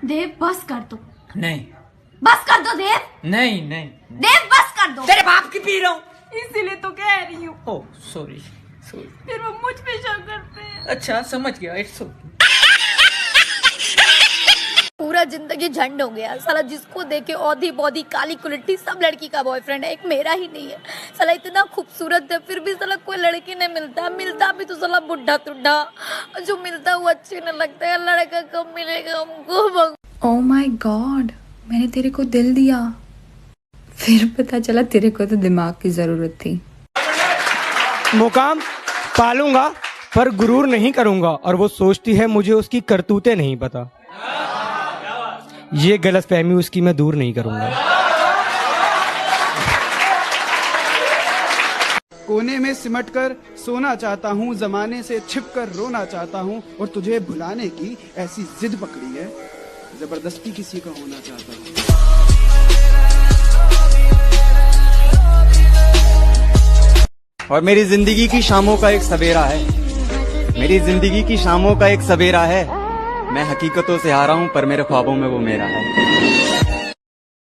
देव बस कर दो। नहीं बस कर दो देव। नहीं नहीं देव बस कर दो। तेरे बाप की पी रहा हूँ। इसीलिए तो कह रही हूँ। Oh sorry sorry. फिर वो मुझ पे शक करते हैं। अच्छा समझ गया, इट्स ओके। पूरा जिंदगी झंड हो गया साला, जिसको देखे औधी बौधी काली कुलट्टी सब लड़की का बॉयफ्रेंड है, एक मेरा ही नहीं है साला। इतना खूबसूरत है फिर भी साला कोई लड़की नहीं मिलता भी तो साला बुढ़ा तुड्ढा, जो मिलता वो अच्छे नहीं लगता है। लड़का कब मिलेगा हमको? ओह माय गॉड, मैंने तेरे को दिल दिया, फिर पता चला तेरे को तो दिमाग की जरूरत थी। मुकाम पालूंगा पर गुरूर नहीं करूंगा, और वो सोचती है मुझे उसकी करतूतें नहीं पता। ये गलतफहमी उसकी मैं दूर नहीं करूंगा। कोने में सिमट कर सोना चाहता हूँ, जमाने से छिप कर रोना चाहता हूँ, और तुझे भुलाने की ऐसी जिद पकड़ी है, जबरदस्ती किसी का होना चाहता हूँ। और मेरी जिंदगी की शामों का एक सवेरा है, मेरी जिंदगी की शामों का एक सवेरा है। मैं हकीकतों से हारा हूँ पर मेरे ख्वाबों में वो मेरा है।